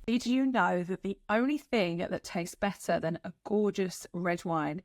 Did you know that the only thing that tastes better than a gorgeous red wine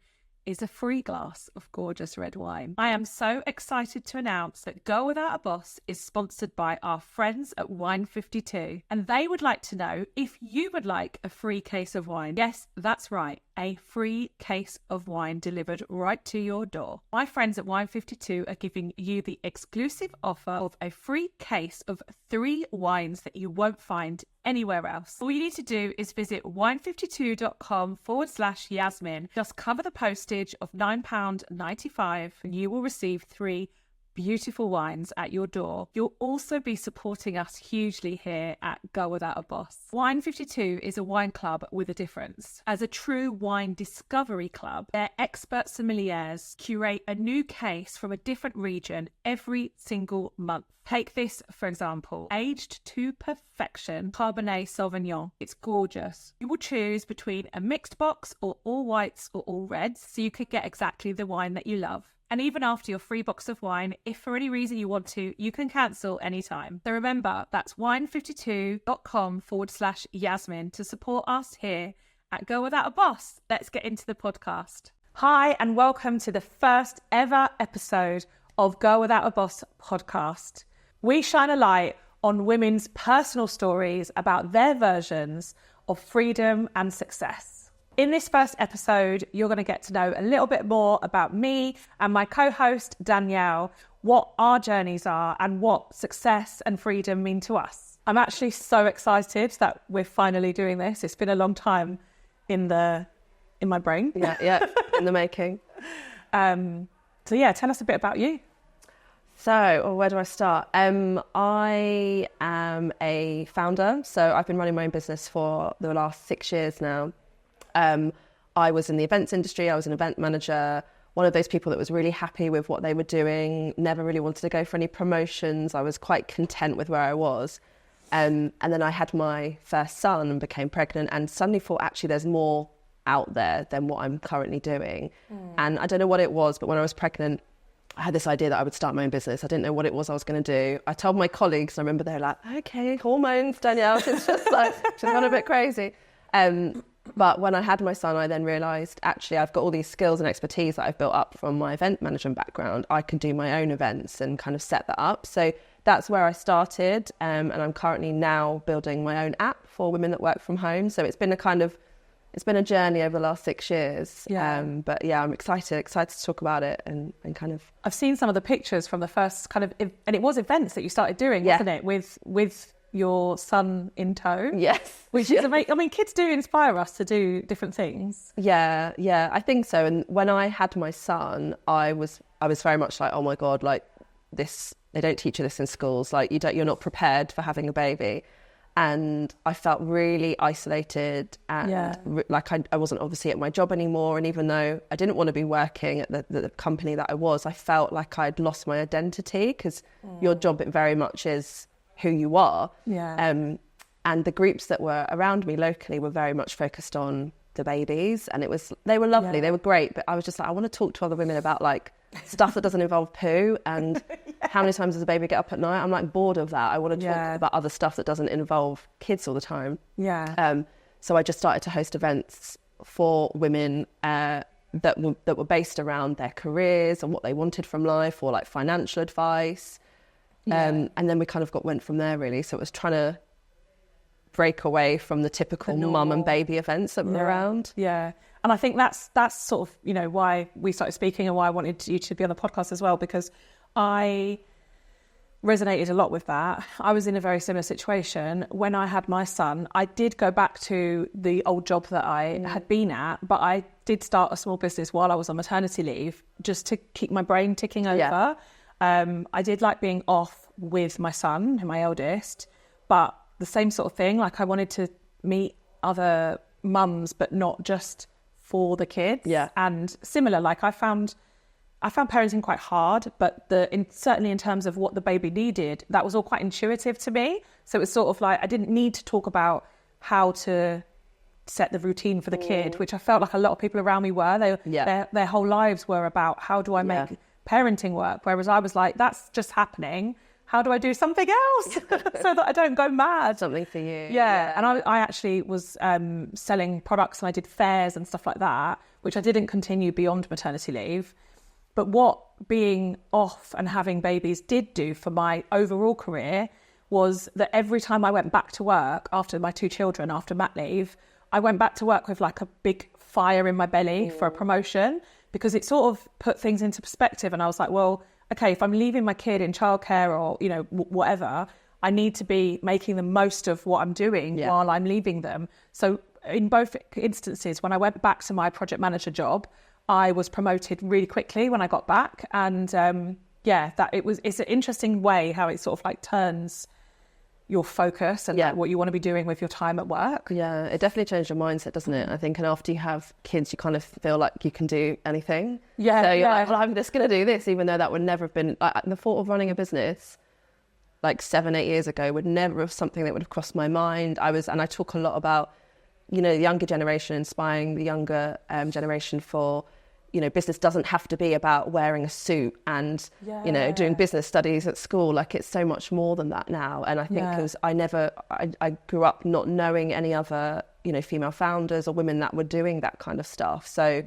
is a free glass of gorgeous red wine? I am so excited to announce that Go Without a Boss is sponsored by our friends at Wine 52, and they would like to know if you would like a free case of wine. Yes, that's right, a free case of wine delivered right to your door. My friends at Wine 52 are giving you the exclusive offer of a free case of 3 wines that you won't find anywhere else. All you need to do is visit wine52.com/Yasmine. Just cover the postage of £9.95 and you will receive 3 beautiful wines at your door. You'll also be supporting us hugely here at Go Without a Boss. Wine 52 is a wine club with a difference. As a true wine discovery club, their expert sommeliers curate a new case from a different region every single month. Take this, for example, aged to perfection Cabernet Sauvignon. It's gorgeous. You will choose between a mixed box or all whites or all reds, so you could get exactly the wine that you love. And even after your free box of wine, if for any reason you want to, you can cancel anytime. So remember, that's wine52.com/Yasmine to support us here at Go Without a Boss. Let's get into the podcast. Hi, and welcome to the first ever episode of Go Without a Boss podcast. We shine a light on women's personal stories about their versions of freedom and success. In this first episode, you're going to get to know a little bit more about me and my co-host, Danielle, what our journeys are and what success and freedom mean to us. I'm actually so excited that we're finally doing this. It's been a long time in my brain. Yeah, in the making. Tell us a bit about you. So, where do I start? I am a founder, so I've been running my own business for the last 6 years now. I was in the events industry. I was an event manager, one of those people that was really happy with what they were doing, never really wanted to go for any promotions. I was quite content with where I was. And then I had my first son and became pregnant and suddenly thought, actually, there's more out there than what I'm currently doing. And I don't know what it was, but when I was pregnant, I had this idea that I would start my own business. I didn't know what it was I was going to do. I told my colleagues, I remember they were like, okay, hormones, Danielle, she's just like, she's gone a bit crazy. But when I had my son, I then realised, actually, I've got all these skills and expertise that I've built up from my event management background. I can do my own events and kind of set that up. So that's where I started. And I'm currently now building my own app for women that work from home. So it's been a journey over the last 6 years. But yeah, I'm excited to talk about it and kind of... I've seen some of the pictures from the first kind of... And it was events that you started doing, wasn't it? With your son in tow. Yes. Which is amazing. I mean, kids do inspire us to do different things. Yeah, I think so. And when I had my son, I was very much like, oh my God, like this, they don't teach you this in schools. Like you're not prepared for having a baby. And I felt really isolated and like I wasn't obviously at my job anymore. And even though I didn't want to be working at the company that I was, I felt like I'd lost my identity because your job, it very much is who you are. And the groups that were around me locally were very much focused on the babies, and they were lovely, they were great, but I was just like, I want to talk to other women about like stuff that doesn't involve poo and how many times does a baby get up at night. I'm like bored of that. I want to talk about other stuff that doesn't involve kids all the time. So I just started to host events for women that were based around their careers and what they wanted from life, or like financial advice. And then we kind of went from there, really. So it was trying to break away from the typical mum and baby events that were around. And I think that's sort of, why we started speaking and why I wanted you to be on the podcast as well, because I resonated a lot with that. I was in a very similar situation. When I had my son, I did go back to the old job that I had been at, but I did start a small business while I was on maternity leave just to keep my brain ticking over. I did like being off with my son, my eldest, but the same sort of thing. Like I wanted to meet other mums, but not just for the kids. And similar, like I found parenting quite hard, but certainly in terms of what the baby needed, that was all quite intuitive to me. So it was sort of like I didn't need to talk about how to set the routine for the kid, which I felt like a lot of people around me were. Their whole lives were about how do I make parenting work, whereas I was like, that's just happening. how do I do something else so that I don't go mad? Something for you. Yeah. And I actually was selling products, and I did fairs and stuff like that, which I didn't continue beyond maternity leave. But what being off and having babies did do for my overall career was that every time I went back to work after my 2 children, after mat leave, I went back to work with like a big fire in my belly for a promotion, because it sort of put things into perspective. And I was like, well, okay, if I'm leaving my kid in childcare or, you know, whatever, I need to be making the most of what I'm doing while I'm leaving them. So in both instances, when I went back to my project manager job, I was promoted really quickly when I got back. And it's an interesting way how it sort of like turns your focus and like what you want to be doing with your time at work. Yeah, it definitely changed your mindset, doesn't it? I think, and after you have kids, you kind of feel like you can do anything. Yeah, so you're like, well, I'm just going to do this, even though that would never have been, like, the thought of running a business like 7-8 years ago would never have something that would have crossed my mind. And I talk a lot about, you know, the younger generation, inspiring the younger generation for, you know, business doesn't have to be about wearing a suit and, you know, doing business studies at school. Like, it's so much more than that now. And I think because I grew up not knowing any other, you know, female founders or women that were doing that kind of stuff. So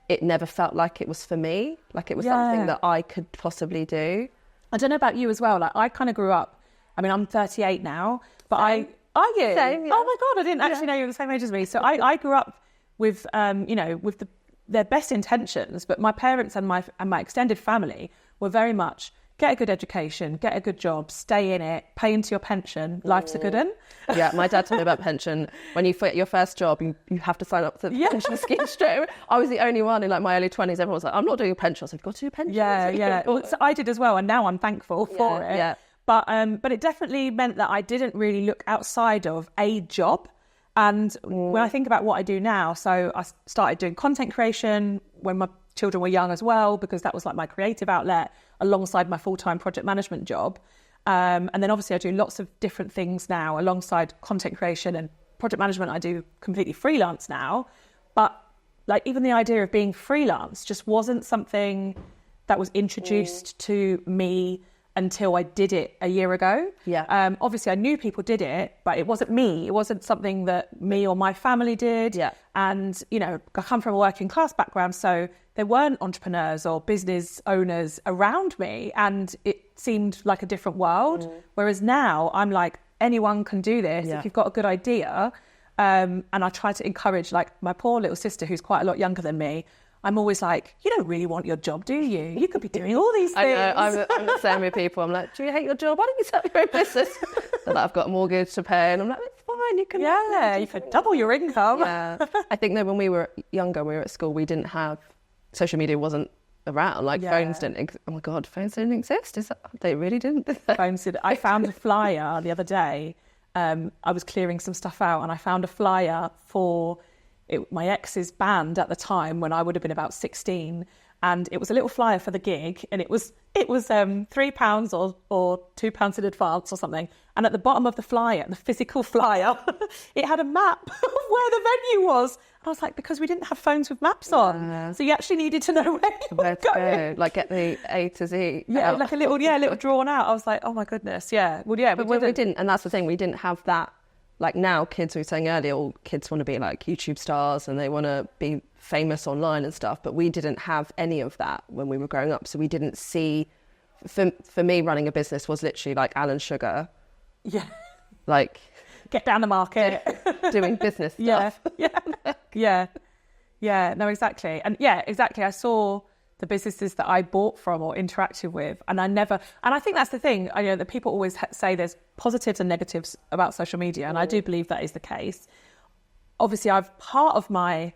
it never felt like it was for me. Like, it was something that I could possibly do. I don't know about you as well. Like, I kind of grew up, I mean, I'm 38 now, but Are you? Same, yeah. Oh my God, I didn't actually know you were the same age as me. So I grew up with, you know, with their best intentions, but my parents and my extended family were very much get a good education, get a good job, stay in it, pay into your pension, life's a good one. Yeah, my dad told me about pension. When you get your first job, you have to sign up to the pension scheme straight away. I was the only one in like my early 20s. Everyone was like, I'm not doing a pension. I said, you've got to do a pension. Yeah. Well, so I did as well, and now I'm thankful for it. Yeah. But it definitely meant that I didn't really look outside of a job. And when I think about what I do now, so I started doing content creation when my children were young as well, because that was like my creative outlet alongside my full-time project management job. And then obviously I do lots of different things now alongside content creation and project management. I do completely freelance now. But like, even the idea of being freelance just wasn't something that was introduced to me until I did it a year ago. Yeah. Obviously I knew people did it, but it wasn't me. It wasn't something that me or my family did. Yeah. And, you know, I come from a working class background, so there weren't entrepreneurs or business owners around me, and it seemed like a different world. Whereas now I'm like, anyone can do this if you've got a good idea. And I try to encourage, like, my poor little sister, who's quite a lot younger than me. I'm always like, you don't really want your job, do you? You could be doing all these things. I know, I'm the same with people. I'm like, do you hate your job? Why don't you set up your own business? They're like, I've got a mortgage to pay. And I'm like, it's fine, you can. Yeah, you could double your income. Yeah. I think that when we were younger, we were at school, we didn't have, social media wasn't around. Like, phones didn't, oh my God, phones didn't exist? They really didn't. Phones did. I found a flyer the other day. I was clearing some stuff out, and I found a flyer for my ex's band at the time, when I would have been about 16, and it was a little flyer for the gig, and it was £3 or £2 in advance or something. And at the bottom of the flyer, the physical flyer, it had a map of where the venue was. And I was like, because we didn't have phones with maps on, so you actually needed to know where you were going. Like, get the A to Z. Yeah, like a little drawn out. I was like, oh my goodness, yeah. Well, yeah, but we didn't, and that's the thing, we didn't have that. Like, now, kids, we were saying earlier, all kids want to be like YouTube stars and they want to be famous online and stuff. But we didn't have any of that when we were growing up. So we didn't see, for me, running a business was literally like Alan Sugar. Yeah. Like, get down the market. Doing business stuff. Yeah. No, exactly. And exactly. I saw the businesses that I bought from or interacted with, and and I think that's the thing, I know that people always say there's positives and negatives about social media, and I do believe that is the case. Obviously, part of my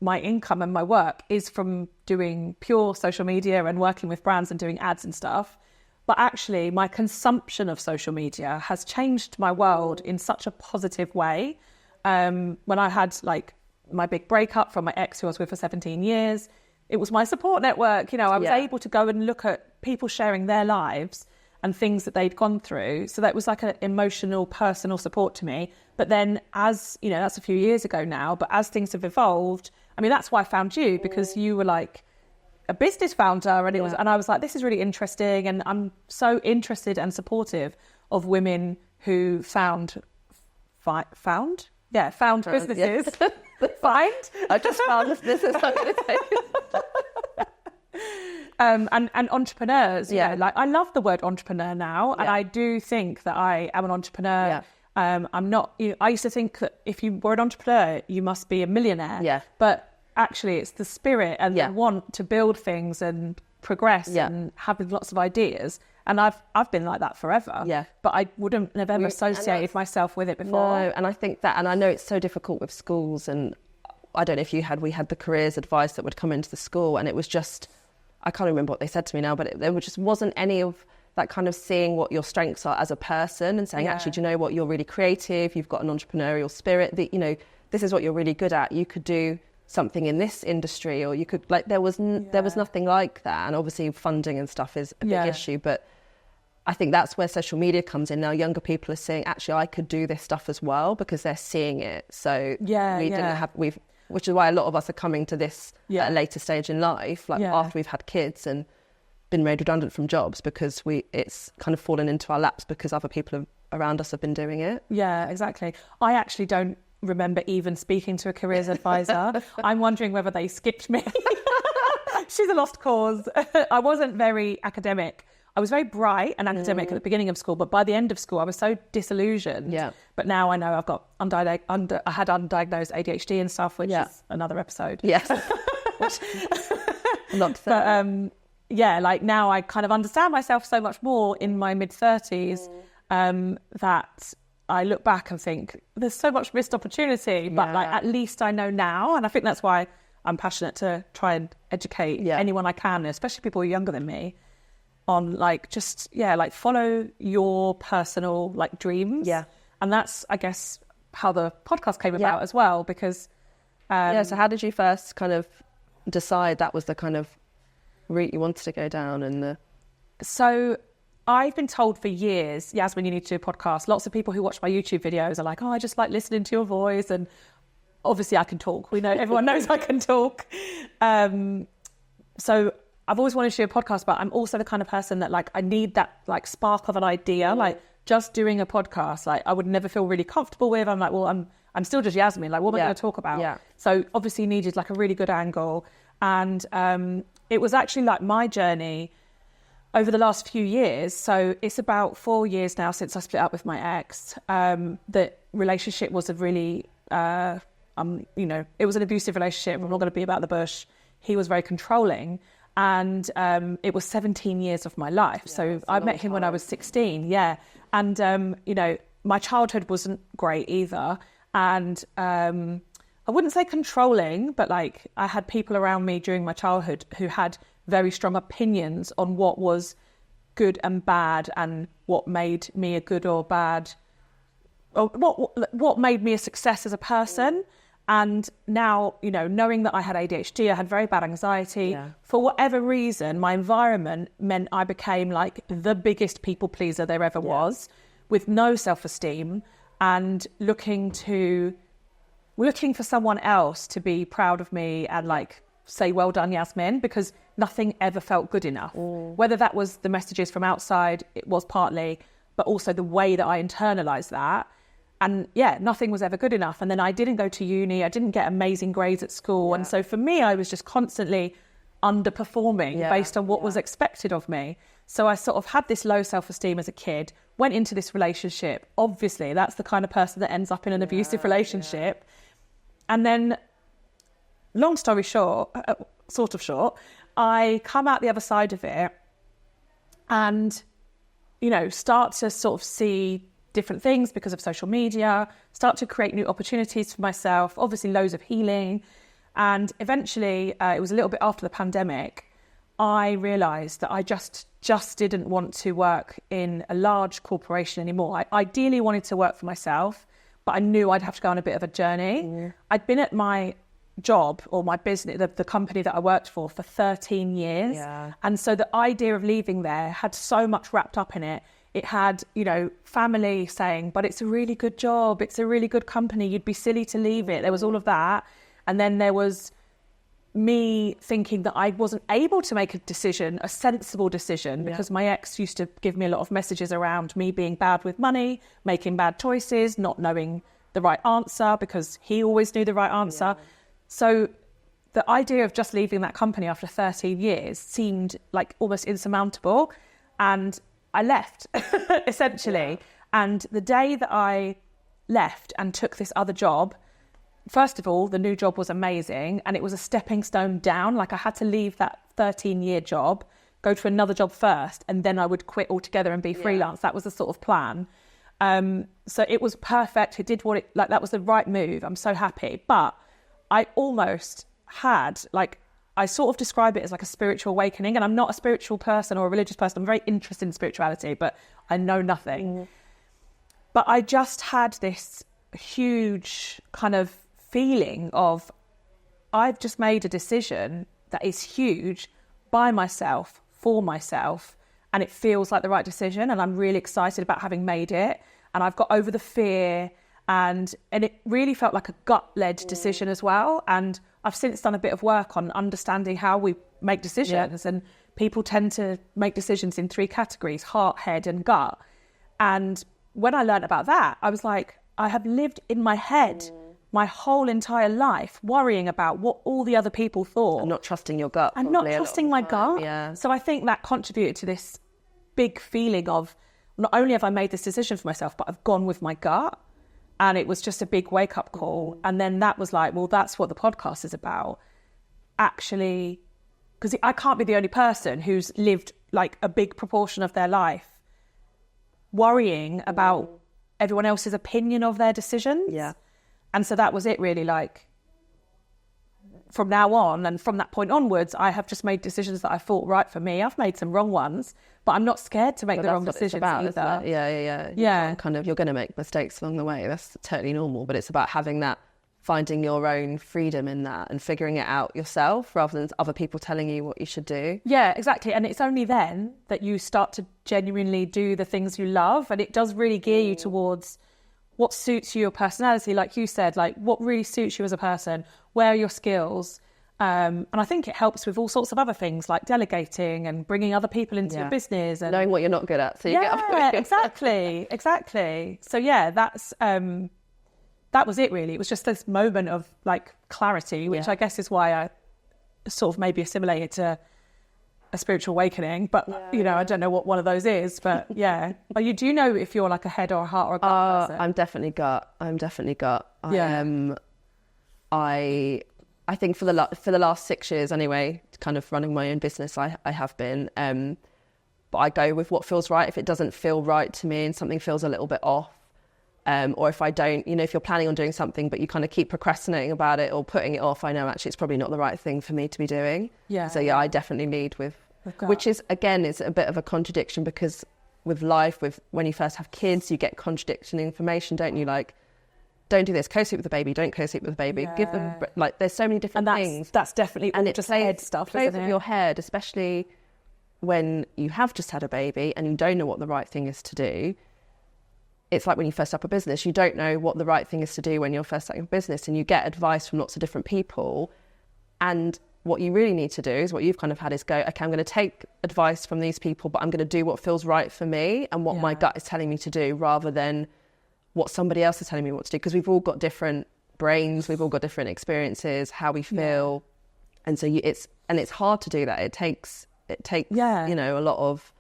income and my work is from doing pure social media and working with brands and doing ads and stuff, but actually my consumption of social media has changed my world in such a positive way. When I had like my big breakup from my ex, who I was with for 17 years, it was my support network. You know, I was able to go and look at people sharing their lives and things that they'd gone through. So that was like an emotional, personal support to me. But then, as you know, that's a few years ago now, but as things have evolved, I mean, that's why I found you, because you were like a business founder, and and I was like, this is really interesting, and I'm so interested and supportive of women who found businesses. Yeah. Find. I just found this business. I'm going to say. And entrepreneurs. Yeah, like I love the word entrepreneur now, and I do think that I am an entrepreneur. Yeah. I'm not. I used to think that if you were an entrepreneur, you must be a millionaire. Yeah. But actually, it's the spirit and the want to build things and progress and having lots of ideas. And I've been like that forever. Yeah. But I wouldn't have ever associated myself with it before. No, and I think that, and I know it's so difficult with schools, and I don't know if we had the careers advice that would come into the school, and it was just, I can't remember what they said to me now, but there just wasn't any of that kind of seeing what your strengths are as a person and saying, actually, do you know what, you're really creative, you've got an entrepreneurial spirit, that, you know, this is what you're really good at, you could do something in this industry, or you could, like, there was nothing like that. And obviously funding and stuff is a big issue, but I think that's where social media comes in now. Younger people are saying, actually, I could do this stuff as well, because they're seeing it. So which is why a lot of us are coming to this at a later stage in life, like after we've had kids and been made redundant from jobs, because it's kind of fallen into our laps because other people around us have been doing it. Yeah, exactly. I actually don't remember even speaking to a careers advisor. I'm wondering whether they skipped me. She's a lost cause. I wasn't very academic. I was very bright and academic at the beginning of school, but by the end of school, I was so disillusioned. Yeah. But now I know I've got I had undiagnosed ADHD and stuff, which is another episode. Yes. But like now I kind of understand myself so much more in my mid-30s that I look back and think there's so much missed opportunity, but like at least I know now, and I think that's why I'm passionate to try and educate anyone I can, especially people who are younger than me, on like just like follow your personal like dreams. Yeah. And that's, I guess, how the podcast came about as well, because so how did you first kind of decide that was the kind of route you wanted to go down? So I've been told for years, Yasmine, you need to do a podcast. Lots of people who watch my YouTube videos are like, oh, I just like listening to your voice, and obviously I can talk. We know, everyone knows I can talk. So I've always wanted to do a podcast, but I'm also the kind of person that like I need that like spark of an idea. Like just doing a podcast, like I would never feel really comfortable with. I'm like, well, I'm still just Yasmine. Like, what am I going to talk about? Yeah. So obviously needed like a really good angle, and it was actually like my journey over the last few years. So it's about 4 years now since I split up with my ex. The relationship was a really, it was an abusive relationship. I'm not going to be about the bush. He was very controlling. And it was 17 years of my life. So I met him when I was 16. Yeah. And, my childhood wasn't great either. And I wouldn't say controlling, but like I had people around me during my childhood who had very strong opinions on what was good and bad, and what made me a good or bad, or what made me a success as a person. And now, knowing that I had ADHD, I had very bad anxiety. Yeah. For whatever reason, my environment meant I became like the biggest people pleaser there ever was, with no self-esteem, and looking for someone else to be proud of me and like say, well done, Yasmine, because nothing ever felt good enough. Whether that was the messages from outside, it was partly, but also the way that I internalized that. And nothing was ever good enough. And then I didn't go to uni. I didn't get amazing grades at school. And so for me, I was just constantly underperforming based on what was expected of me. So I sort of had this low self-esteem as a kid, went into this relationship. Obviously, that's the kind of person that ends up in an abusive relationship. And then, long story short, sort of short, I come out the other side of it and, start to sort of see different things because of social media, start to create new opportunities for myself, obviously loads of healing. And eventually, it was a little bit after the pandemic, I realised that I just didn't want to work in a large corporation anymore. I ideally wanted to work for myself, but I knew I'd have to go on a bit of a journey. I'd been at my job or my business, the company that I worked for 13 years. Yeah. And so the idea of leaving there had so much wrapped up in it. It had, family saying, but it's a really good job. It's a really good company. You'd be silly to leave it. There was all of that. And then there was me thinking that I wasn't able to make a sensible decision, because my ex used to give me a lot of messages around me being bad with money, making bad choices, not knowing the right answer, because he always knew the right answer. So the idea of just leaving that company after 13 years seemed like almost insurmountable. And I left, essentially. And the day that I left and took this other job, first of all, the new job was amazing, and it was a stepping stone down. Like, I had to leave that 13-year job, go to another job first, and then I would quit altogether and be freelance. That was the sort of plan. So it was perfect. It did that was the right move. I'm so happy. But I almost had, like, I sort of describe it as like a spiritual awakening, and I'm not a spiritual person or a religious person. I'm very interested in spirituality, but I know nothing. But I just had this huge kind of feeling of, I've just made a decision that is huge by myself, for myself, and it feels like the right decision, and I'm really excited about having made it, and I've got over the fear, and it really felt like a gut-led decision as well. And I've since done a bit of work on understanding how we make decisions, and people tend to make decisions in 3 categories: heart, head, and gut. And when I learned about that, I was like, I have lived in my head my whole entire life worrying about what all the other people thought. And not trusting your gut. And not trusting my gut. Yeah. So I think that contributed to this big feeling of, not only have I made this decision for myself, but I've gone with my gut. And it was just a big wake-up call. And then that was like, well, that's what the podcast is about. Actually, because I can't be the only person who's lived like a big proportion of their life worrying about everyone else's opinion of their decisions. Yeah. And so that was it, really. Like, from now on, and from that point onwards, I have just made decisions that I thought right for me. I've made some wrong ones, but I'm not scared to make the wrong decisions either. Yeah. You're going to make mistakes along the way. That's totally normal. But it's about having that, finding your own freedom in that and figuring it out yourself rather than other people telling you what you should do. Yeah, exactly. And it's only then that you start to genuinely do the things you love. And it does really gear you towards what suits your personality, like you said, like what really suits you as a person, where are your skills. And I think it helps with all sorts of other things, like delegating and bringing other people into your business. And knowing what you're not good at. So you get exactly. So yeah, that was it really. It was just this moment of like clarity, which I guess is why I sort of maybe assimilated to a spiritual awakening, but I don't know what one of those is, but do you know if you're like a head or a heart or a gut person? I'm definitely gut. I think for the last 6 years anyway, kind of running my own business, I have been, but I go with what feels right. If it doesn't feel right to me and something feels a little bit off, or if I don't, if you're planning on doing something but you kind of keep procrastinating about it or putting it off, I know actually it's probably not the right thing for me to be doing. So I definitely lead with which is, again, is a bit of a contradiction, because with life, when you first have kids, you get contradicting information, don't you? Like, don't do this, co-sleep with the baby, don't co-sleep with the baby, give them, like, the's so many different things. That's definitely all just head stuff, plays isn't it? with your head, especially when you have just had a baby and you don't know what the right thing is to do. It's like when you first start a business, you don't know what the right thing is to do when you're first starting a business, and you get advice from lots of different people. And what you really need to do is what you've kind of had is go, okay, I'm going to take advice from these people, but I'm going to do what feels right for me and what my gut is telling me to do, rather than what somebody else is telling me what to do. Because we've all got different brains, we've all got different experiences, how we feel. And so it's hard to do that. It takes a lot of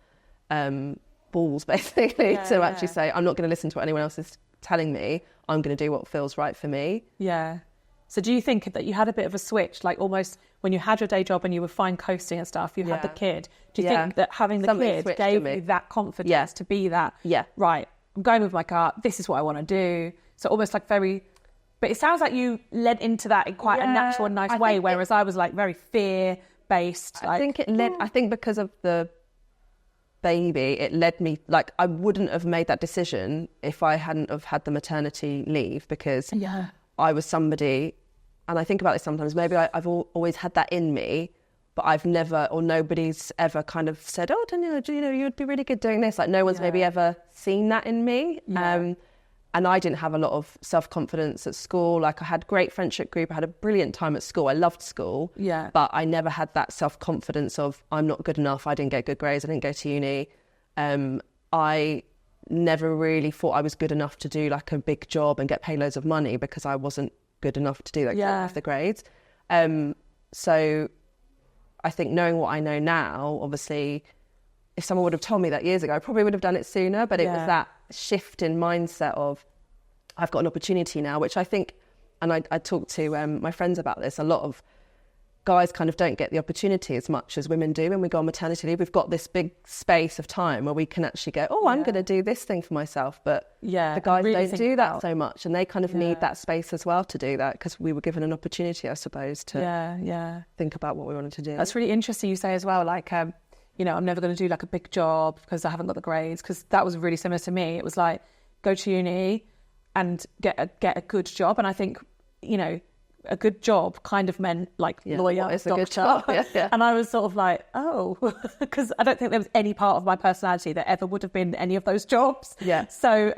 balls basically to actually say, I'm not going to listen to what anyone else is telling me. I'm going to do what feels right for me. Yeah. So do you think that you had a bit of a switch, like almost when you had your day job and you were fine coasting and stuff, you had the kid? Do you think that having the kid gave you that confidence to be that, right, I'm going with my gut, this is what I want to do? So almost like but it sounds like you led into that in quite a natural and nice way, whereas I was like very fear-based. I think because of the baby, it led me, like, I wouldn't have made that decision if I hadn't have had the maternity leave, because I was somebody, and I think about this sometimes, maybe I've always had that in me, but I've never, or nobody's ever kind of said, oh, Danielle, you'd be really good doing this. Like, no one's maybe ever seen that in me. And And I didn't have a lot of self-confidence at school. Like, I had great friendship group. I had a brilliant time at school. I loved school. Yeah. But I never had that self-confidence of, I'm not good enough. I didn't get good grades. I didn't go to uni. I never really thought I was good enough to do like a big job and get paid loads of money, because I wasn't good enough to do that. Yeah. Have the grades. So I think, knowing what I know now, obviously, if someone would have told me that years ago, I probably would have done it sooner. But it was that shift in mindset of, I've got an opportunity now, which I think, and I talked to my friends about this, a lot of guys kind of don't get the opportunity as much as women do when we go on maternity leave. We've got this big space of time where we can actually go, I'm going to do this thing for myself. But the guys really don't do that so much, and they kind of need that space as well to do that, because we were given an opportunity, I suppose, to think about what we wanted to do. That's really interesting you say as well, like, you know, I'm never going to do like a big job because I haven't got the grades, because that was really similar to me. It was like, go to uni and get a good job. And I think, you know, a good job kind of meant like lawyer, doctor. A good job? And I was sort of like, because I don't think there was any part of my personality that ever would have been any of those jobs. So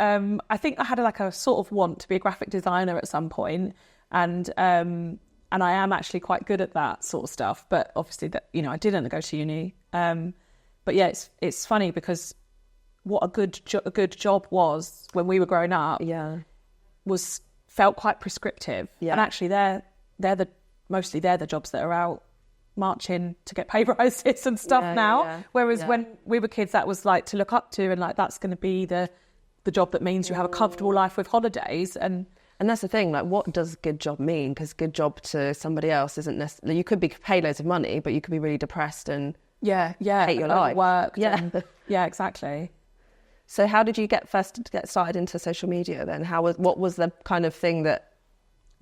I think I had like a sort of want to be a graphic designer at some point, and I am actually quite good at that sort of stuff. But obviously, that, you know, I didn't go to uni. But yeah, it's funny, because what a good job was when we were growing up felt quite prescriptive. And actually they're mostly the jobs that are out marching to get pay rises and stuff now. Whereas when we were kids, that was like to look up to, and like that's going to be the job that means you have a comfortable life with holidays. And that's the thing, like, what does good job mean? Because good job to somebody else isn't necessarily, you could be paid loads of money, but you could be really depressed and hate your life. Work. Yeah, exactly. So how did you get started into social media then? What was the kind of thing that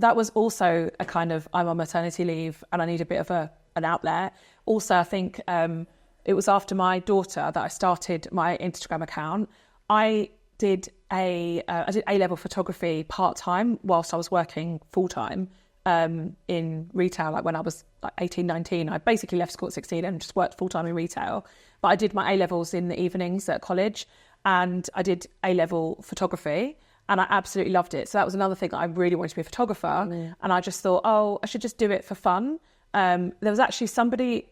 was also a kind of, I'm on maternity leave and I need a bit of an outlet. Also, I think it was after my daughter that I started my Instagram account. I did A-level photography part-time whilst I was working full-time in retail. Like when I was like 18, 19, I basically left school at 16 and just worked full-time in retail. But I did my A-levels in the evenings at college, and I did A-level photography, and I absolutely loved it. So that was another thing that I really wanted to be a photographer. And I just thought, I should just do it for fun. There was actually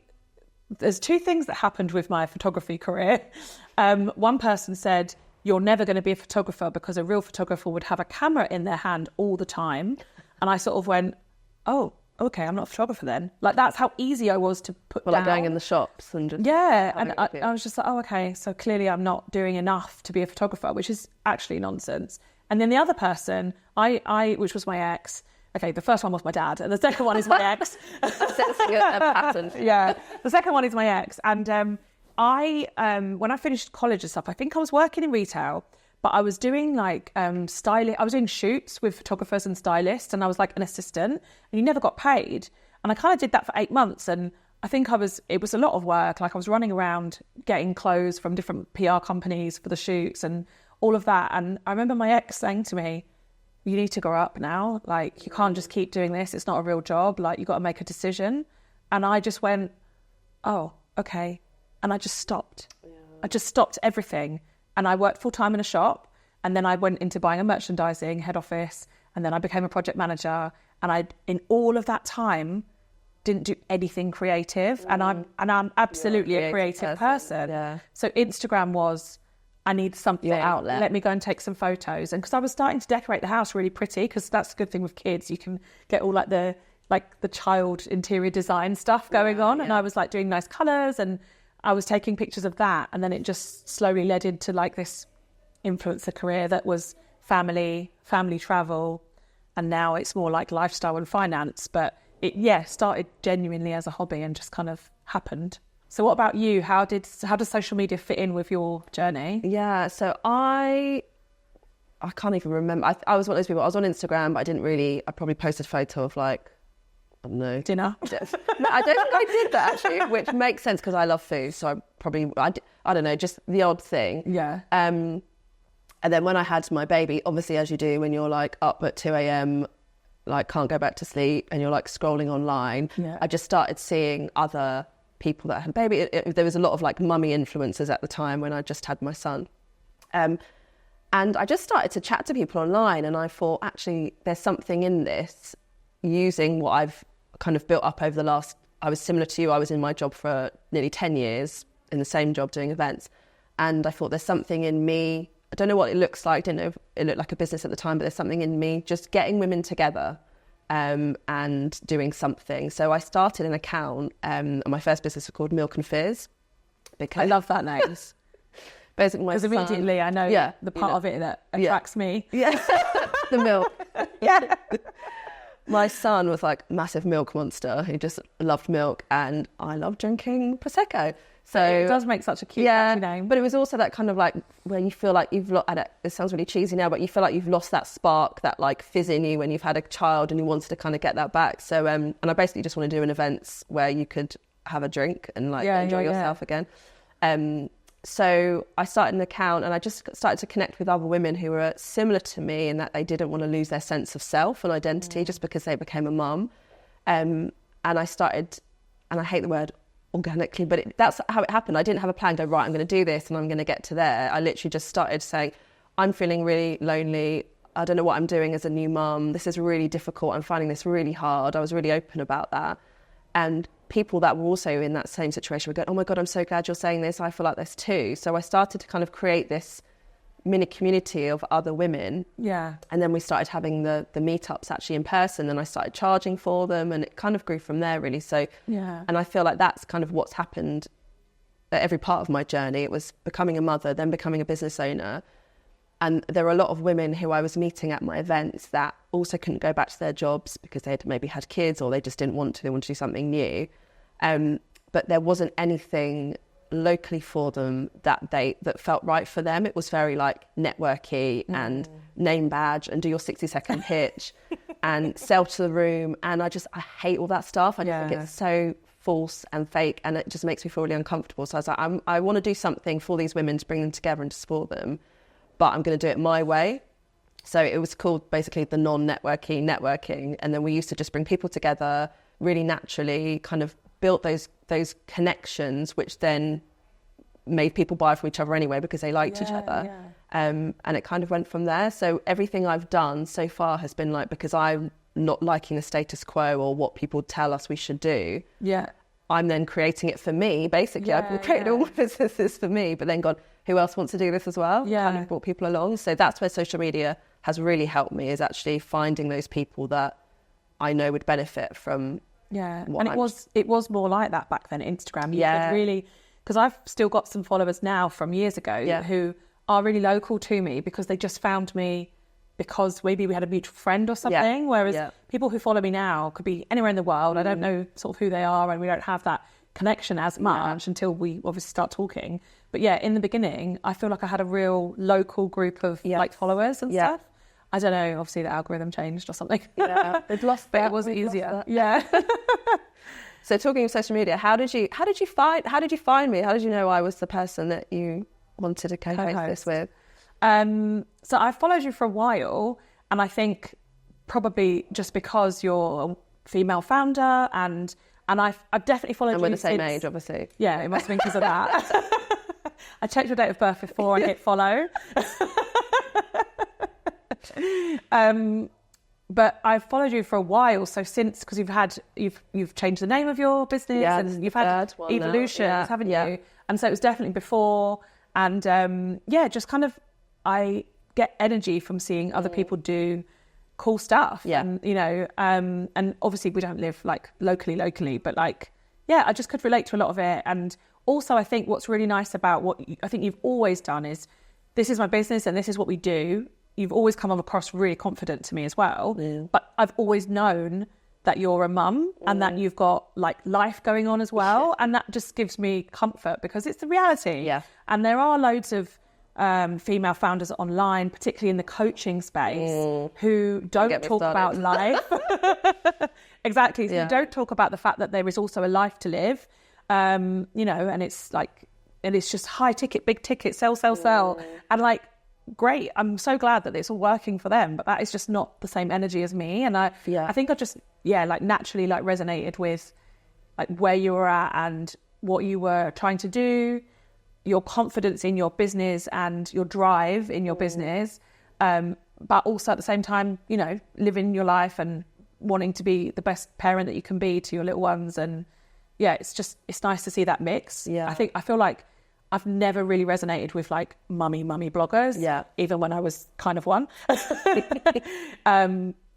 there's two things that happened with my photography career. One person said, you're never going to be a photographer because a real photographer would have a camera in their hand all the time. And I sort of went, oh, okay, I'm not a photographer then. Like, that's how easy I was to put down. Like going in the shops and just... Yeah, and I was just like, okay, so clearly I'm not doing enough to be a photographer, which is actually nonsense. And then the other person, which was my ex, okay, the first one was my dad, and the second one is my ex. Sensing a pattern. Yeah, the second one is my ex. And when I finished college and stuff, I think I was working in retail, but I was doing like styling. I was doing shoots with photographers and stylists, and I was like an assistant, and you never got paid. And I kind of did that for 8 months, and I think it was a lot of work. Like, I was running around getting clothes from different PR companies for the shoots and all of that. And I remember my ex saying to me, you need to grow up now. Like, you can't just keep doing this. It's not a real job. Like, you got to make a decision. And I just went, oh, okay. And I just stopped. I just stopped everything. And I worked full time in a shop. And then I went into buying a merchandising head office. And then I became a project manager. And in all of that time, didn't do anything creative. And I'm absolutely a creative person. Yeah. So Instagram was, I need something. Your outlet. Let me go and take some photos. And because I was starting to decorate the house really pretty, because that's a good thing with kids. You can get all like the child interior design stuff going on. And I was like doing nice colours, and I was taking pictures of that. And then it just slowly led into like this influencer career that was family travel. And now it's more like lifestyle and finance. But it started genuinely as a hobby and just kind of happened. So what about you? How does social media fit in with your journey? Yeah, so I can't even remember. I was one of those people. I was on Instagram, but I probably posted a photo of like, I don't know, dinner. No, I don't think I did that actually, which makes sense because I love food. So I don't know, just the odd thing. Yeah. And then when I had my baby, obviously as you do when you're like up at 2 a.m, like can't go back to sleep, and you're like scrolling online, I just started seeing other people that had a baby. There was a lot of like mummy influencers at the time when I just had my son. And And I just started to chat to people online, and I thought, actually, there's something in this, using what I've kind of built up over the last, I was similar to you, I was in my job for nearly 10 years, in the same job doing events. And I thought there's something in me, I don't know what it looks like, didn't know if it looked like a business at the time, but there's something in me just getting women together and doing something. So I started an account, and my first business was called Milk and Fizz. Because I love that name. Basically, because immediately I know the part of it that attracts me. Yeah, the milk. Yeah. My son was like massive milk monster. He just loved milk, and I love drinking Prosecco. So it does make such a cute catchy name. But it was also that kind of like where you feel like you've lost, it sounds really cheesy now, but you feel like you've lost that spark, that like fizz in you when you've had a child and you wanted to kind of get that back. So, and I basically just want to do an events where you could have a drink and like enjoy yourself again. So I started an account, and I just started to connect with other women who were similar to me in that they didn't want to lose their sense of self and identity just because they became a mum. And I started, and I hate the word organically, but that's how it happened. I didn't have a plan, go, right, I'm going to do this and I'm going to get to there. I literally just started saying, I'm feeling really lonely. I don't know what I'm doing as a new mum. This is really difficult. I'm finding this really hard. I was really open about that. And people that were also in that same situation were going, oh my God, I'm so glad you're saying this. I feel like this too. So I started to kind of create this mini community of other women. Yeah. And then we started having the meetups actually in person, and I started charging for them, and it kind of grew from there really. So, and I feel like that's kind of what's happened at every part of my journey. It was becoming a mother, then becoming a business owner. And there were a lot of women who I was meeting at my events that also couldn't go back to their jobs because they had maybe had kids, or they just didn't want to. They wanted to do something new. But there wasn't anything locally for them that felt right for them. It was very like networky and name badge and do your 60-second pitch and sell to the room. And I hate all that stuff. I just think it's so false and fake, and it just makes me feel really uncomfortable. So I was like, I want to do something for these women to bring them together and to support them, but I'm going to do it my way. So it was called basically the networking. And then we used to just bring people together really naturally, kind of built those connections, which then made people buy from each other anyway because they liked each other. And it kind of went from there. So everything I've done so far has been like, because I'm not liking the status quo or what people tell us we should do. Yeah. I'm then creating it for me, basically. I've created all my businesses for me, but then gone, who else wants to do this as well? Yeah. Kind of brought people along. So that's where social media has really helped me, is actually finding those people that I know would benefit from. Yeah. And it was more like that back then, Instagram. You could really, because I've still got some followers now from years ago who are really local to me because they just found me because maybe we had a mutual friend or something. Whereas people who follow me now could be anywhere in the world. I don't know sort of who they are, and we don't have that connection as much until we obviously start talking. But in the beginning, I feel like I had a real local group of like followers and stuff. I don't know, obviously the algorithm changed or something. Yeah, they've lost that. But it was easier. Yeah. So talking of social media, how did you find me? How did you know I was the person that you wanted to co-host this with? So I followed you for a while, and I think probably just because you're a female founder, and I've definitely followed you. And we're the same age, obviously. Yeah, it must have been because of that. I checked your date of birth before I hit follow. But I've followed you for a while. So since, because you've changed the name of your business, and you've had evolutions, haven't you? And so it was definitely before. And just kind of, I get energy from seeing other people do cool stuff. Yeah. And, and obviously we don't live like locally, but like, I just could relate to a lot of it. And also I think what's really nice about what I think you've always done is, this is my business and this is what we do. You've always come across really confident to me as well. Yeah. But I've always known that you're a mum and that you've got like life going on as well. Yeah. And that just gives me comfort because it's the reality. Yeah. And there are loads of female founders online, particularly in the coaching space, who don't talk about life. Exactly. So you don't talk about the fact that there is also a life to live, and it's like, and it's just high ticket, big ticket, sell. And like, great. I'm so glad that it's all working for them, but that is just not the same energy as me. And I think I just, like naturally like resonated with like where you were at and what you were trying to do. your confidence in your business and your drive in your business, but also at the same time, you know, living your life and wanting to be the best parent that you can be to your little ones. And yeah, it's nice to see that mix. Yeah. I feel like I've never really resonated with like mummy bloggers. Yeah. Even when I was kind of one.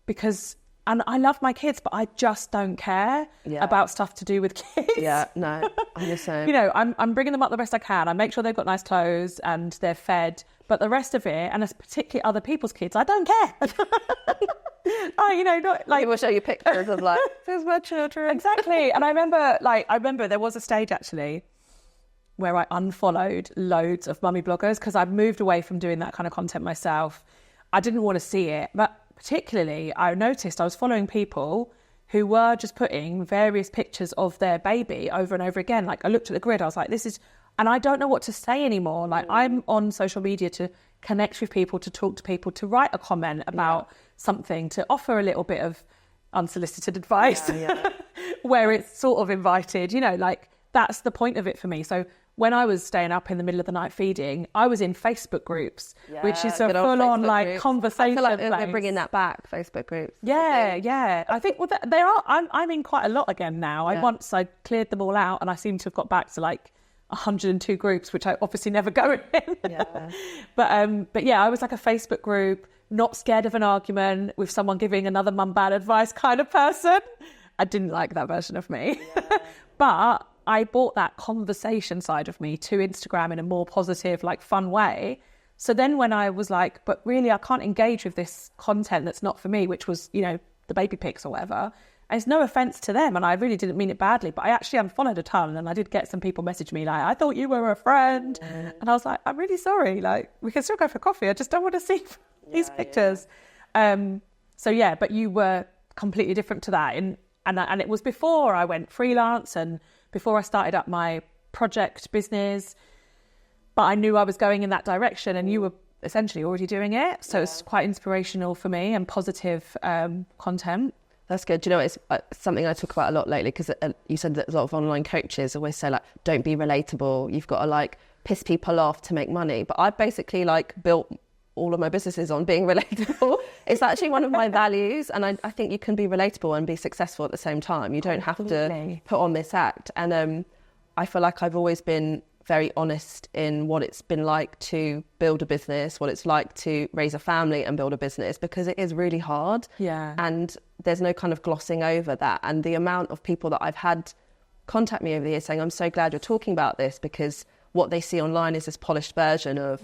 Because, and I love my kids, but I just don't care about stuff to do with kids. Yeah, no, I'm the same. You know, I'm bringing them up the best I can. I make sure they've got nice clothes and they're fed. But the rest of it, and particularly other people's kids, I don't care. Oh, you know, not like... People show you pictures of like, there's my children. Exactly. And I remember there was a stage actually where I unfollowed loads of mummy bloggers because I'd moved away from doing that kind of content myself. I didn't want to see it. But particularly, I noticed I was following people who were just putting various pictures of their baby over and over again. Like, I looked at the grid, I was like, this is... And I don't know what to say anymore. Like, I'm on social media to connect with people, to talk to people, to write a comment about something, to offer a little bit of unsolicited advice where it's sort of invited, you know, like that's the point of it for me. So when I was staying up in the middle of the night feeding, I was in Facebook groups, which is a full-on like conversation. I feel like they're bringing that back, Facebook groups. Yeah. I think there are. I'm in quite a lot again now. I cleared them all out, and I seem to have got back to like 102 groups, which I obviously never go in. But yeah, I was like a Facebook group, not scared of an argument with someone giving another mum bad advice kind of person. I didn't like that version of me. But I brought that conversation side of me to Instagram in a more positive, like fun way. So then when I was like, but really I can't engage with this content that's not for me, which was, you know, the baby pics or whatever. And it's no offence to them, and I really didn't mean it badly, but I actually unfollowed a ton, and I did get some people message me like, I thought you were a friend. And I was like, I'm really sorry. Like, we can still go for coffee. I just don't want to see these pictures. So yeah, but you were completely different to that. And it was before I went freelance and before I started up my project business, but I knew I was going in that direction, and you were essentially already doing it. So it's quite inspirational for me and positive content. That's good. Do you know, it's something I talk about a lot lately, because you said that a lot of online coaches always say like, don't be relatable. You've got to like piss people off to make money. But I basically like built all of my businesses on being relatable. It's actually one of my values. And I think you can be relatable and be successful at the same time. You don't have to put on this act. And I feel like I've always been very honest in what it's been like to build a business, what it's like to raise a family and build a business, because it is really hard. And there's no kind of glossing over that. And the amount of people that I've had contact me over the years saying, I'm so glad you're talking about this, because what they see online is this polished version of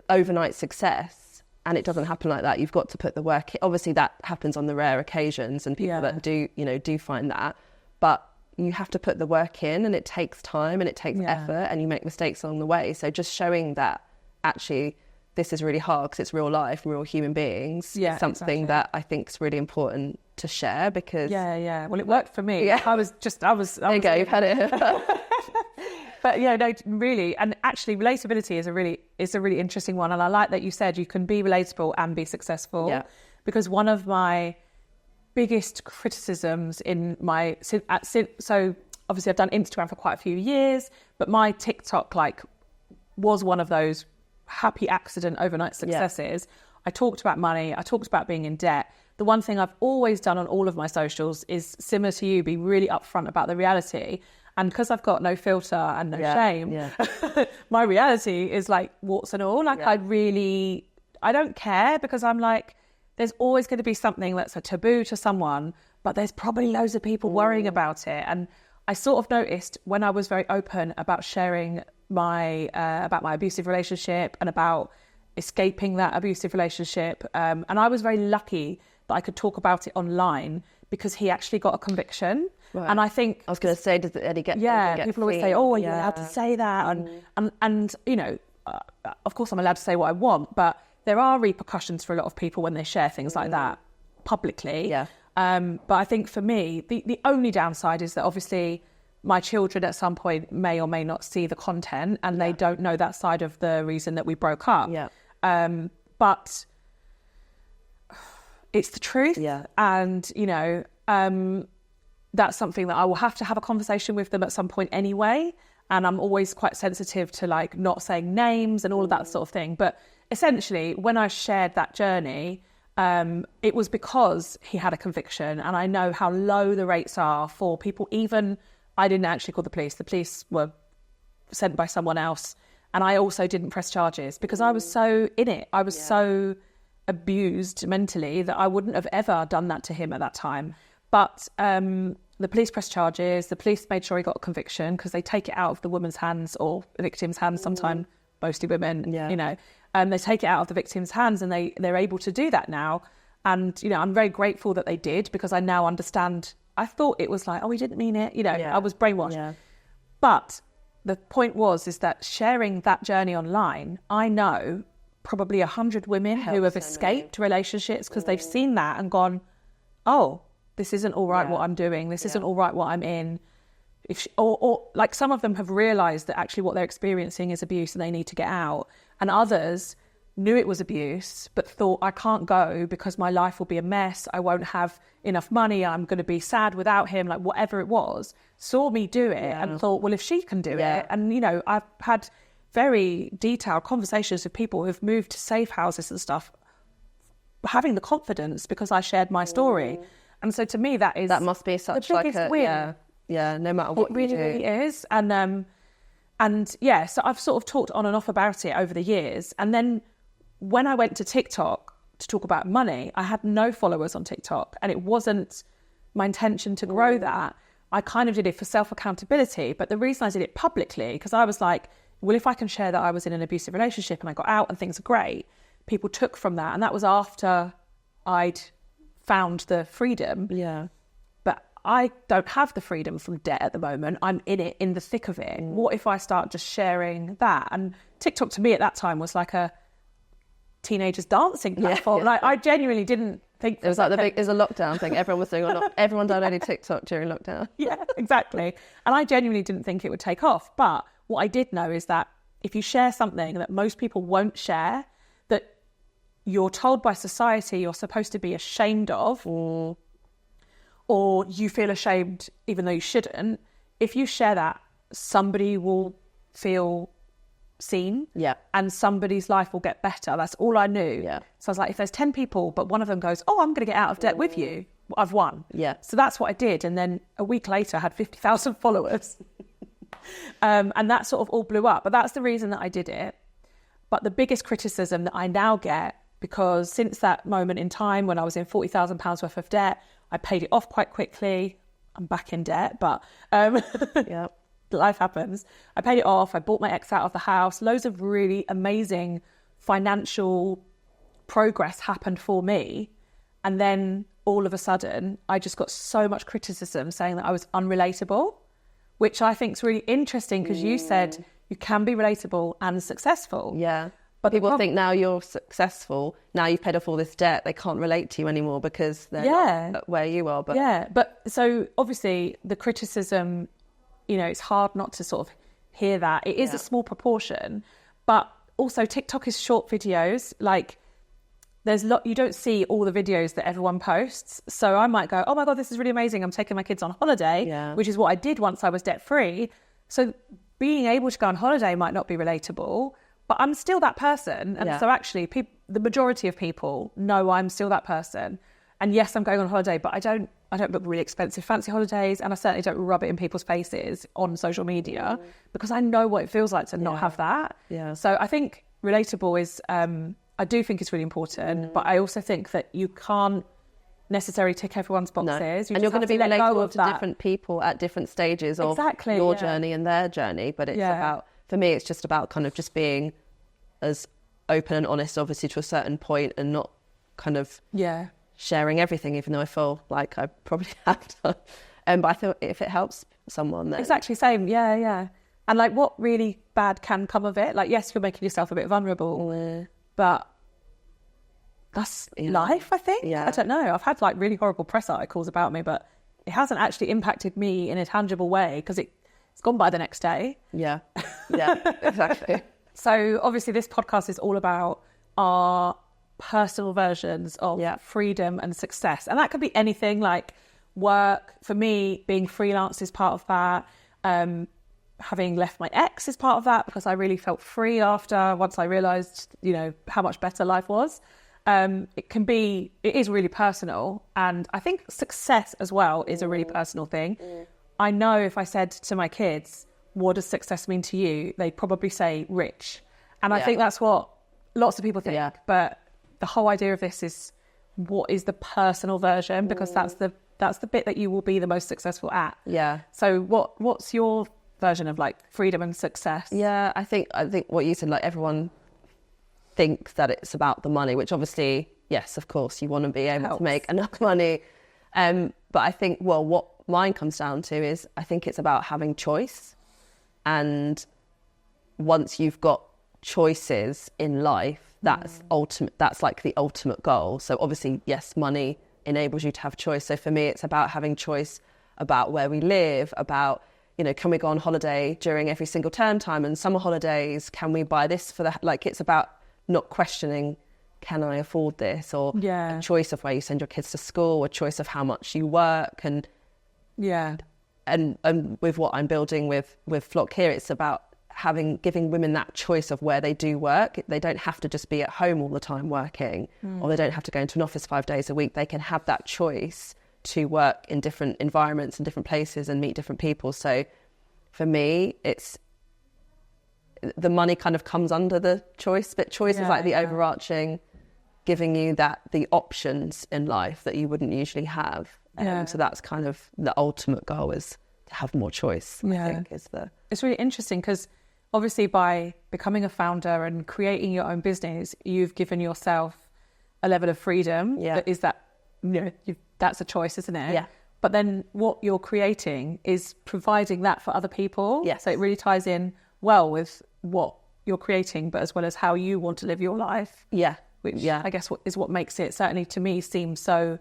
overnight success. And it doesn't happen like that. You've got to put the work in. Obviously that happens on the rare occasions, and people that do find that, but you have to put the work in, and it takes time and it takes effort, and you make mistakes along the way. So just showing that actually this is really hard because it's real life, real human beings, something that I think is really important to share, because well, it worked for me. I was there you go, you've had it. But yeah, no, really, and actually relatability is a really interesting one. And I like that you said you can be relatable and be successful, because one of my biggest criticisms in my, so obviously I've done Instagram for quite a few years, but my TikTok was one of those happy accident overnight successes. I talked about money, I talked about being in debt. The one thing I've always done on all of my socials is, similar to you, be really upfront about the reality. And because I've got no filter and no shame, my reality is like warts and all. I don't care, because I'm like, there's always going to be something that's a taboo to someone, but there's probably loads of people worrying about it. And I sort of noticed when I was very open about sharing about my abusive relationship and about escaping that abusive relationship. And I was very lucky that I could talk about it online, because he actually got a conviction. Right. And I think... I was going to say, did he get... people always say, oh, are you allowed to say that? And you know, of course I'm allowed to say what I want, but there are repercussions for a lot of people when they share things like that publicly. But I think for me, the only downside is that obviously my children at some point may or may not see the content, and they don't know that side of the reason that we broke up. But it's the truth. And, you know, that's something that I will have to have a conversation with them at some point anyway. and I'm always quite sensitive to like not saying names and all of that sort of thing. But essentially, when I shared that journey, it was because he had a conviction, and I know how low the rates are for people. Even I didn't actually call the police. The police were sent by someone else, and I also didn't press charges because I was so in it. I was so abused mentally that I wouldn't have ever done that to him at that time. But the police pressed charges. The police made sure he got a conviction because they take it out of the woman's hands or the victim's hands. Sometimes, mostly women, you know. They take it out of the victim's hands, and they're able to do that now. And, you know, I'm very grateful that they did, because I now understand. I thought it was like, oh, he didn't mean it. You know, I was brainwashed. Yeah. But the point is that sharing that journey online, I know probably 100 women who have escaped relationships because they've seen that and gone, oh, this isn't all right what I'm doing. This isn't all right what I'm in. Or like some of them have realised that actually what they're experiencing is abuse and they need to get out. And others knew it was abuse, but thought, I can't go because my life will be a mess. I won't have enough money. I'm going to be sad without him, like whatever it was. Saw me do it and thought, well, if she can do it. And, you know, I've had very detailed conversations with people who've moved to safe houses and stuff, having the confidence because I shared my story. And so to me, that must be such the biggest win. Yeah, no matter what it really, really is. And yeah, so I've sort of talked on and off about it over the years. And then when I went to TikTok to talk about money, I had no followers on TikTok, and it wasn't my intention to grow that. I kind of did it for self-accountability. But the reason I did it publicly, because I was like, well, if I can share that I was in an abusive relationship and I got out and things are great, people took from that. And that was after I'd found the freedom. Yeah. But I don't have the freedom from debt at the moment. I'm in it, in the thick of it. What if I start just sharing that? And TikTok to me at that time was like a teenagers dancing platform. Like I genuinely didn't think it was like it was a lockdown thing. Everyone was doing everyone downloaded TikTok during lockdown. Yeah, exactly. And I genuinely didn't think it would take off. But what I did know is that if you share something that most people won't share, that you're told by society you're supposed to be ashamed of, or you feel ashamed even though you shouldn't, if you share that, somebody will feel seen, and somebody's life will get better. That's all I knew. So I was like, if there's 10 people but one of them goes, oh, I'm going to get out of debt with you, I've won. So that's what I did. And then a week later I had 50,000 followers. And that sort of all blew up. But that's the reason that I did it. But the biggest criticism that I now get, because since that moment in time when I was in £40,000 worth of debt, I paid it off quite quickly. I'm back in debt, but life happens. I paid it off. I bought my ex out of the house. Loads of really amazing financial progress happened for me. And then all of a sudden, I just got so much criticism saying that I was unrelatable, which I think is really interesting because you said you can be relatable and successful. Yeah. But people think now you're successful, now you've paid off all this debt, they can't relate to you anymore because they're not where you are. But but so obviously the criticism, you know, it's hard not to sort of hear that. It is a small proportion, but also TikTok is short videos. Like you don't see all the videos that everyone posts. So I might go, oh my God, this is really amazing. I'm taking my kids on holiday, which is what I did once I was debt free. So being able to go on holiday might not be relatable, but I'm still that person. And so actually the majority of people know I'm still that person. And yes, I'm going on holiday, but I don't book really expensive, fancy holidays. And I certainly don't rub it in people's faces on social media because I know what it feels like to not have that. So I think relatable is, I do think it's really important, but I also think that you can't necessarily tick everyone's boxes. And you're going to be relatable to different people at different stages of your journey and their journey. But it's about, for me, it's just about kind of just being as open and honest, obviously, to a certain point and not kind of sharing everything, even though I feel like I probably have done. But I feel if it helps someone, then... Exactly, same, yeah. And like what really bad can come of it? Like, yes, you're making yourself a bit vulnerable, but that's life, I think. I don't know. I've had like really horrible press articles about me, but it hasn't actually impacted me in a tangible way because it's gone by the next day. Yeah, exactly. So obviously this podcast is all about our personal versions of freedom and success. And that could be anything like work. For me, being freelance is part of that. having left my ex is part of that, because I really felt free once I realised, you know, how much better life was. It is really personal. And I think success as well is a really personal thing. I know if I said to my kids, what does success mean to you? They'd probably say rich. And I think that's what lots of people think. Yeah. But the whole idea of this is, what is the personal version? Because that's the bit that you will be the most successful at. Yeah. So what's your version of like freedom and success? Yeah, I think what you said, like everyone thinks that it's about the money, which obviously, yes, of course, you want to be able to make enough money. But I think, well, what mine comes down to is, I think it's about having choice. And once you've got choices in life, that's ultimate. That's like the ultimate goal. So obviously, yes, money enables you to have choice. So for me, it's about having choice about where we live, about, you know, can we go on holiday during every single term time and summer holidays? Can we buy this for that? Like, it's about not questioning, can I afford this? Or a choice of where you send your kids to school, a choice of how much you work. And with what I'm building with Flock here, it's about giving women that choice of where they do work. They don't have to just be at home all the time working, or they don't have to go into an office 5 days a week. They can have that choice to work in different environments and different places and meet different people. So for me, it's the money kind of comes under the choice, but choice is like the overarching, giving you the options in life that you wouldn't usually have. So that's kind of the ultimate goal, is to have more choice. I think It's really interesting, because obviously by becoming a founder and creating your own business, you've given yourself a level of freedom. That's a choice, isn't it? Yeah. But then what you're creating is providing that for other people. Yes. So it really ties in well with what you're creating, but as well as how you want to live your life. Yeah. Which I guess is what makes it, certainly to me, seem so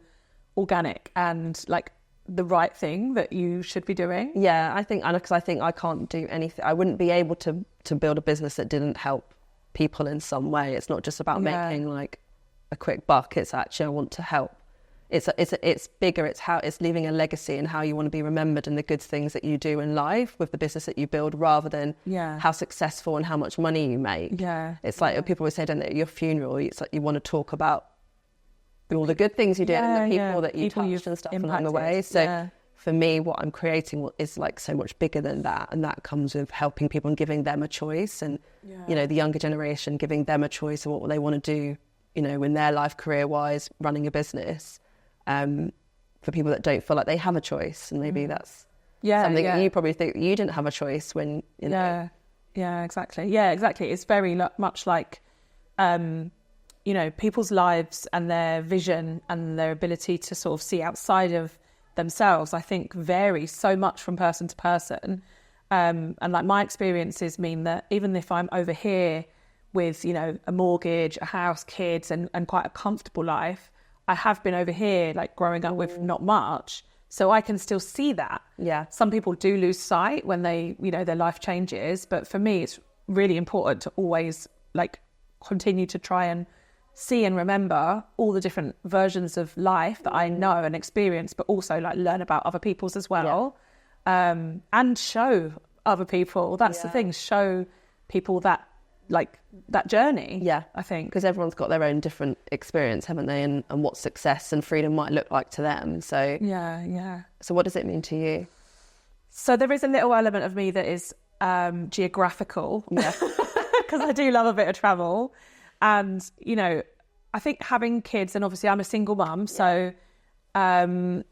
organic and like the right thing that you should be doing. Yeah, I think I can't do anything. I wouldn't be able to build a business that didn't help people in some way. It's not just about making like a quick buck. It's actually, I want to help. It's bigger. It's leaving a legacy and how you want to be remembered, and the good things that you do in life with the business that you build, rather than how successful and how much money you make. Yeah, it's like people always say, don't they, at your funeral, it's like you want to talk about all the good things you did and the people that you touched and stuff along the way. So for me, what I'm creating is like so much bigger than that, and that comes with helping people and giving them a choice, and you know, the younger generation, giving them a choice of what they want to do, you know, in their life, career wise, running a business. For people that don't feel like they have a choice, and maybe that's something that you probably think you didn't have a choice when, you know. Yeah, exactly. It's very much like, you know, people's lives and their vision and their ability to sort of see outside of themselves, I think, varies so much from person to person. And like my experiences mean that even if I'm over here with, you know, a mortgage, a house, kids, and quite a comfortable life, I have been over here, like growing up with not much. So I can still see that. Yeah. Some people do lose sight when they, you know, their life changes. But for me, it's really important to always like continue to try and see and remember all the different versions of life that I know and experience, but also like learn about other people's as well. And show other people. That's the thing, show people that, like, that journey. Yeah, I think. Because everyone's got their own different experience, haven't they? And what success and freedom might look like to them. So So what does it mean to you? So there is a little element of me that is geographical. Yeah. Because I do love a bit of travel. And, you know, I think having kids, and obviously I'm a single mum, so that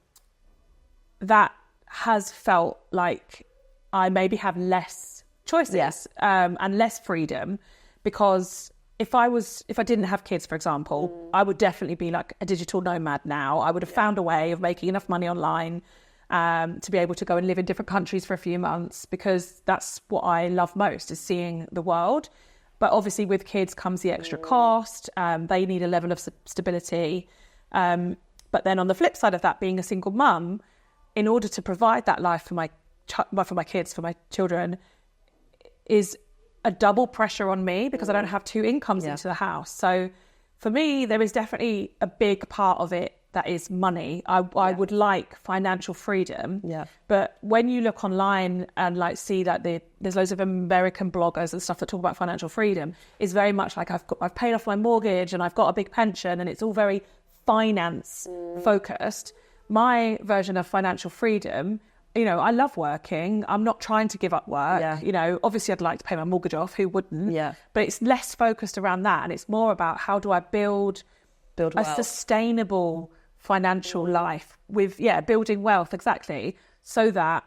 has felt like I maybe have less choices and less freedom, because if I didn't have kids, for example, I would definitely be like a digital nomad now. I would have found a way of making enough money online to be able to go and live in different countries for a few months, because that's what I love most, is seeing the world. But obviously with kids comes the extra cost. They need a level of stability. But then on the flip side of that, being a single mum, in order to provide that life for my kids, for my children, is a double pressure on me, because I don't have two incomes into the house. So for me, there is definitely a big part of it that is money. I would like financial freedom. Yeah. But when you look online and like see that there's loads of American bloggers and stuff that talk about financial freedom, it's very much like I've paid off my mortgage and I've got a big pension, and it's all very finance focused. My version of financial freedom, you know, I love working. I'm not trying to give up work. Yeah. You know, obviously I'd like to pay my mortgage off. Who wouldn't? Yeah. But it's less focused around that, and it's more about how do I build a wealth. sustainable financial life with, building wealth, exactly. So that,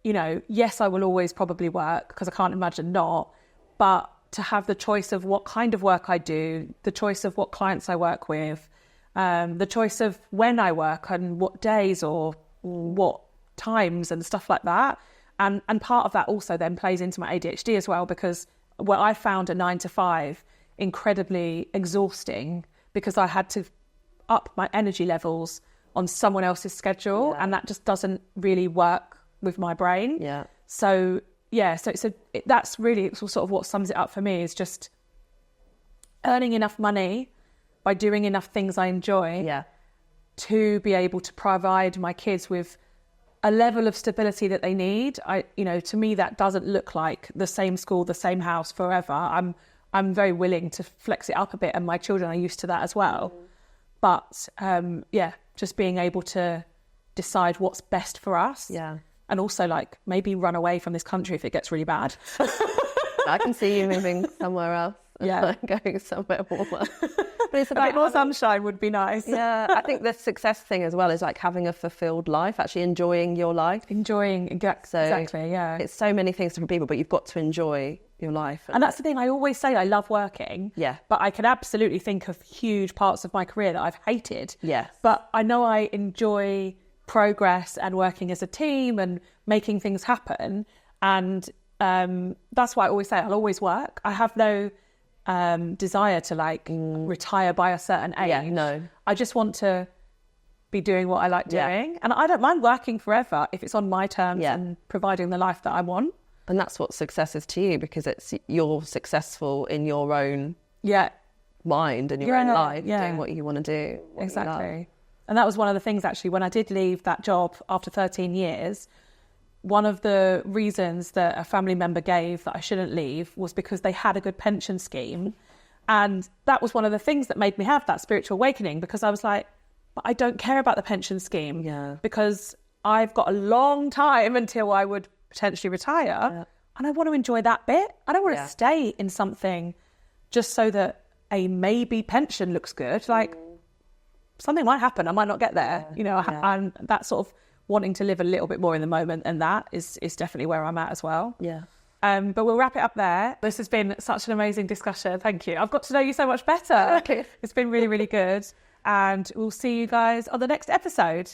you know, yes, I will always probably work because I can't imagine not, but to have the choice of what kind of work I do, the choice of what clients I work with, the choice of when I work and what days or what times and stuff like that. And part of that also then plays into my ADHD as well, because I found a 9 to 5 incredibly exhausting because I had to up my energy levels on someone else's schedule, and that just doesn't really work with my brain. So that's really sort of what sums it up for me, is just earning enough money by doing enough things I enjoy to be able to provide my kids with a level of stability that they need. To me, that doesn't look like the same school, the same house forever. I'm very willing to flex it up a bit, and my children are used to that as well. But just being able to decide what's best for us. And also like maybe run away from this country if it gets really bad. I can see you moving somewhere else. Going somewhere warmer. But it's about a bit more sunshine would be nice. I think the success thing as well is like having a fulfilled life, actually enjoying your life. Exactly, yeah. It's so many things for people, but you've got to enjoy your life. And that's the thing, I always say I love working. But I can absolutely think of huge parts of my career that I've hated. But I know I enjoy progress and working as a team and making things happen. And that's why I always say I'll always work. I have no desire to retire by a certain age. I just want to be doing what I like doing, and I don't mind working forever if it's on my terms and providing the life that I want. And that's what success is to you, because you're successful in your own mind and your own life, doing what you want to do. Exactly. And that was one of the things, actually, when I did leave that job after 13 years, one of the reasons that a family member gave that I shouldn't leave was because they had a good pension scheme. And that was one of the things that made me have that spiritual awakening, because I was like, but I don't care about the pension scheme because I've got a long time until I would potentially retire, and I want to enjoy that bit. I don't want to stay in something just so that a maybe pension looks good. Like something might happen, I might not get there, and that sort of wanting to live a little bit more in the moment, and that is definitely where I'm at as well. But we'll wrap it up there. This has been such an amazing discussion. Thank you. I've got to know you so much better. It's been really, really good. And we'll see you guys on the next episode.